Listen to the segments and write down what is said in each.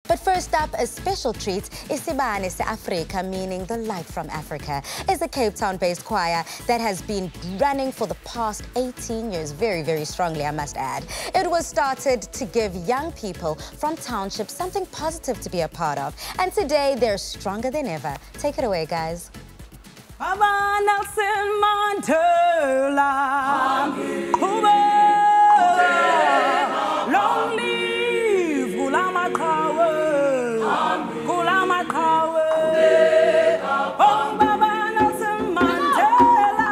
But first up, a special treat, Isibane Se Afrika, meaning the light from Africa, is a Cape Town-based choir that has been running for the past 18 years, very, very strongly, I must add. It was started to give young people from townships something positive to be a part of. And today, they're stronger than ever. Take it away, guys. Baba Nelson Mandela, long live Gulama Kawe, Gulama Kawe. Oh, Baba Nelson Mandela,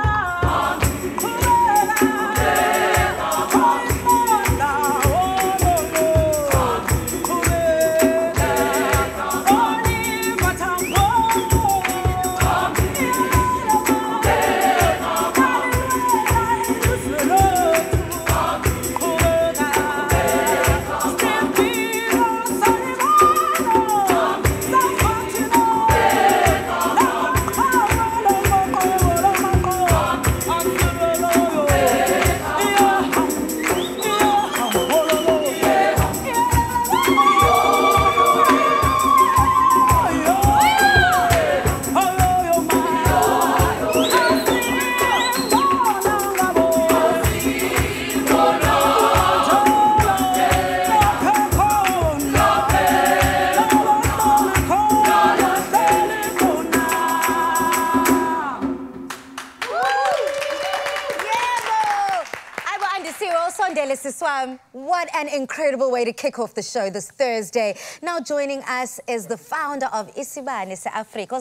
What an incredible way to kick off the show this Thursday. Now joining us is the founder of Isibane Se Afrika.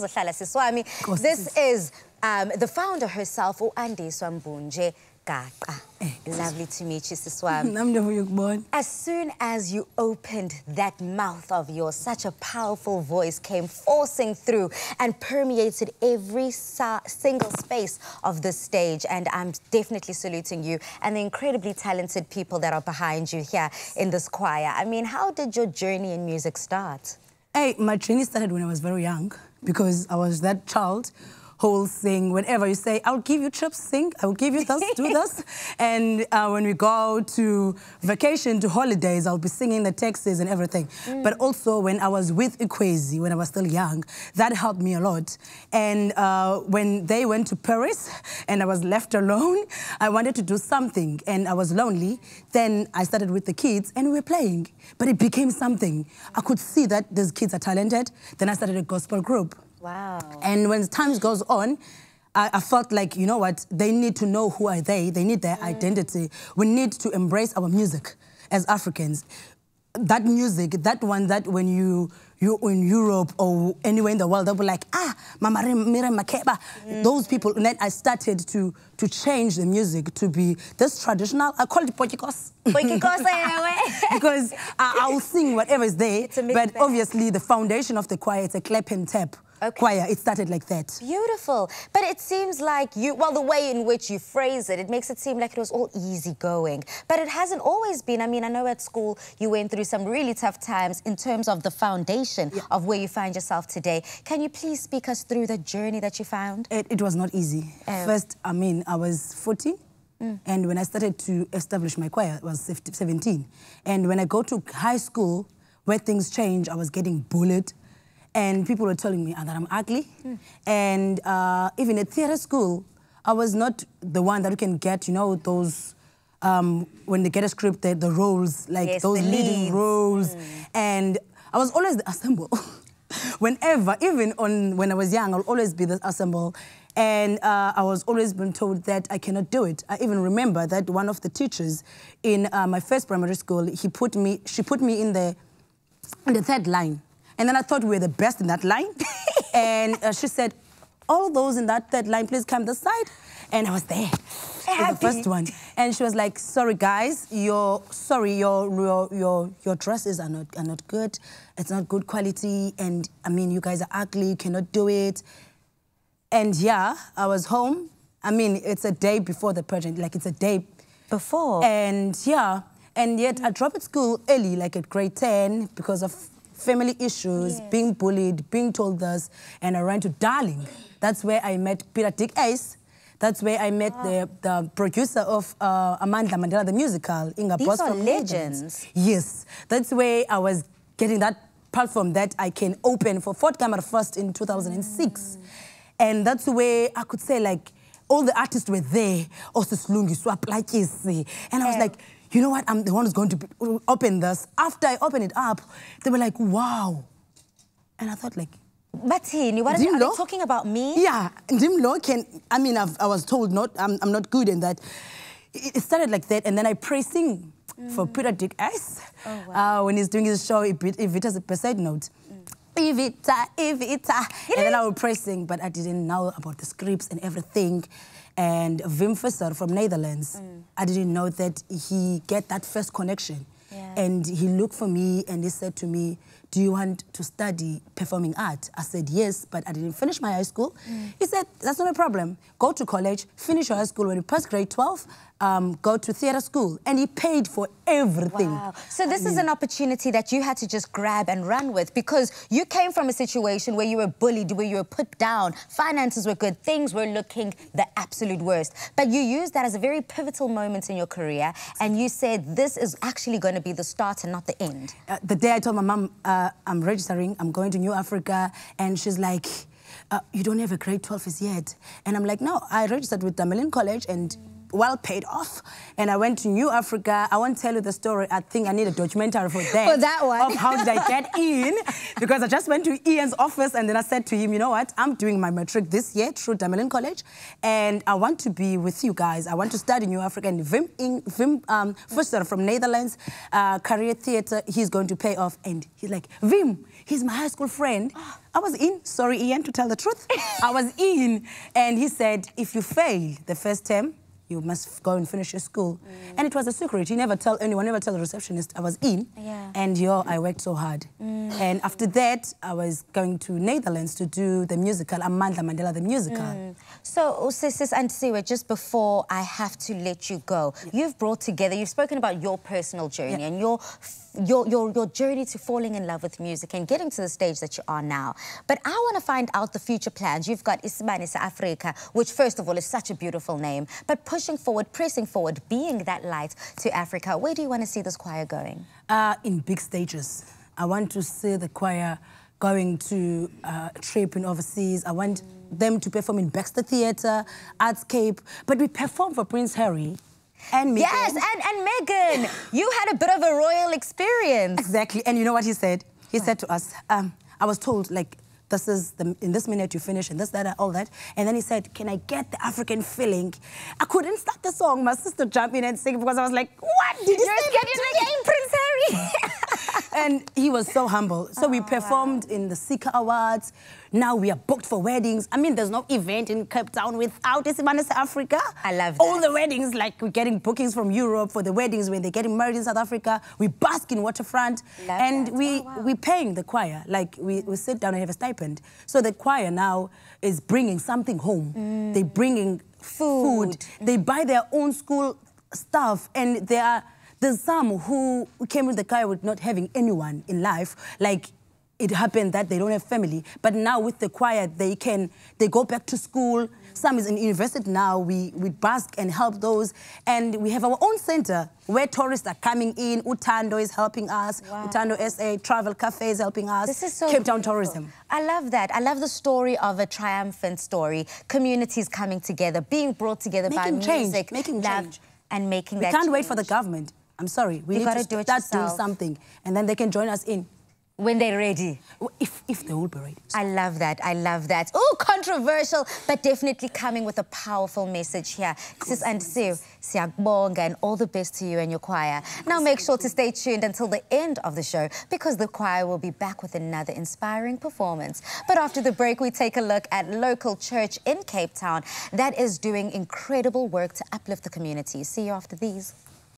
This is the founder herself, Andiswa Mbunje. Lovely to meet you, Siswam. As soon as you opened that mouth of yours, such a powerful voice came forcing through and permeated every single space of the stage. And I'm definitely saluting you and the incredibly talented people that are behind you here in this choir. I mean, how did your journey in music start? Hey, my journey started when I was very young because I was that child who will sing whenever you say, I'll give you trips, sing, I'll give you this, do this. And when we go to vacation, to holidays, I'll be singing the texts and everything. But also when I was with Ikwezi, when I was still young, that helped me a lot. And when they went to Paris and I was left alone, I wanted to do something and I was lonely. Then I started with the kids and we were playing, but it became something. I could see that these kids are talented. Then I started a gospel group. Wow. And when time goes on, I felt like, you know what, they need to know who are they need their identity. We need to embrace our music as Africans. That music, that one that when you're in Europe or anywhere in the world, they'll be like, Mama Mira Makeba. Those people, and then I started to change the music to be this traditional. I call it Pochikos. Because I'll sing whatever is there, but obviously the foundation of the choir, it's a clap and tap. Choir, it started like that. Beautiful. But it seems like the way in which you phrase it, it makes it seem like it was all easy going. But it hasn't always been. I mean, I know at school you went through some really tough times in terms of the foundation of where you find yourself today. Can you please speak us through the journey that you found? It was not easy. First, I mean, I was 14. And when I started to establish my choir, I was 17. And when I go to high school, where things change, I was getting bullied. And people were telling me that I'm ugly. And even at theatre school, I was not the one that you can get, you know, those, when they get a script, the roles, like those leading roles. And I was always the ensemble. Whenever, even when I was young, I'll always be the ensemble. And I was always been told that I cannot do it. I even remember that one of the teachers in my first primary school, she put me in the third line. And then I thought we were the best in that line. And she said, all those in that third line, please come this side. And I was there, the first one. And she was like, sorry guys, your dresses are not good. It's not good quality. And I mean, you guys are ugly, you cannot do it. And yeah, I was home. I mean, it's a day before the pageant, like it's a day before. And yeah, and yet I dropped at school early, like at grade 10, because of family issues, being bullied, being told this, and I ran to Darling. That's where I met Peter Dick Ace. That's where I met the producer of Amandla Mandela, the musical, Inga Boss from legends. Yes, that's where I was getting that platform that I can open for Fort Camera first in 2006. And that's where I could say, like, all the artists were there. Also, Slungi, Swap, like you see. And I was like, you know what? I'm the one who's going to open this. After I opened it up, they were like, wow. And I thought, like, Martini, what are they talking about me? Yeah, Dimlo I mean, I was told I'm not good in that. It started like that, and then I sing for Peter Dick S. Oh, wow. When he's doing his show, Evita's a side note. Evita, Evita. And then I would sing, but I didn't know about the scripts and everything. And Wim Visser from Netherlands, I didn't know that he get that first connection. Yeah. And he looked for me and he said to me, do you want to study performing art? I said, yes, but I didn't finish my high school. He said, that's not a problem. Go to college, finish your high school. When you pass grade 12, go to theatre school. And he paid for everything. Wow. So this is an opportunity that you had to just grab and run with, because you came from a situation where you were bullied, where you were put down, finances were good, things were looking the absolute worst. But you used that as a very pivotal moment in your career, and you said, this is actually going to be the start and not the end. The day I told my mum, I'm registering, I'm going to New Africa, and she's like, you don't have a grade 12 as yet. And I'm like, no, I registered with Damelin College and well paid off. And I went to New Africa. I won't tell you the story. I think I need a documentary for that. For that one. Of how did I get in? Because I just went to Ian's office and then I said to him, you know what? I'm doing my matric this year through Damelin College and I want to be with you guys. I want to study New Africa. And Wim Visser from Netherlands, career theatre, he's going to pay off. And he's like, Wim, he's my high school friend. I was in, sorry Ian, to tell the truth. I was in and he said, if you fail the first term, you must go and finish your school. And it was a secret. He never tell anyone, never tell the receptionist I was in. Yeah. And I worked so hard. And after that, I was going to Netherlands to do the musical, Amandla Mandela, the musical. So, Sis and Siwe, just before I have to let you go, you've brought together, you've spoken about your personal journey and your journey to falling in love with music and getting to the stage that you are now. But I want to find out the future plans. You've got Isibane Se Afrika, which first of all is such a beautiful name, but pushing forward, pressing forward, being that light to Africa. Where do you want to see this choir going? In big stages. I want to see the choir going to a trip in overseas. I want them to perform in Baxter Theatre, Artscape, but we perform for Prince Harry. And Meghan. Yes, and Meghan. You had a bit of a royal experience. Exactly. And you know what he said? He said to us, I was told, like, this is in this minute you finish, and this, that, all that. And then he said, can I get the African feeling? I couldn't start the song. My sister jumped in and sang because I was like, what? Did you say that to me? Prince Harry? And he was so humble. So we performed in the Sika Awards. Now we are booked for weddings. I mean, there's no event in Cape Town without Isibane Se Afrika. I love that. All the weddings, like we're getting bookings from Europe for the weddings when they're getting married in South Africa. We bask in waterfront. We're paying the choir. Like we sit down and have a stipend. So the choir now is bringing something home. They're bringing food. They buy their own school stuff, and there's some who came with the choir with not having anyone in life. Like, it happened that they don't have family. But now with the choir, they go back to school. Some is in university now. We bask and help those. And we have our own center where tourists are coming in. Utando is helping us. Wow. Utando SA, Travel Cafe is helping us. This is so Cape Town Tourism. I love that. I love the story of a triumphant story. Communities coming together, being brought together by music. Making change. And making that We can't change. wait for the government. I'm sorry. We need to start doing something. And then they can join us in. When they're ready. If they will be ready. I love that. I love that. Oh, controversial, but definitely coming with a powerful message here. Sis and Siu, siyabonga, and all the best to you and your choir. Now make sure to stay tuned until the end of the show, because the choir will be back with another inspiring performance. But after the break, we take a look at local church in Cape Town that is doing incredible work to uplift the community. See you after these.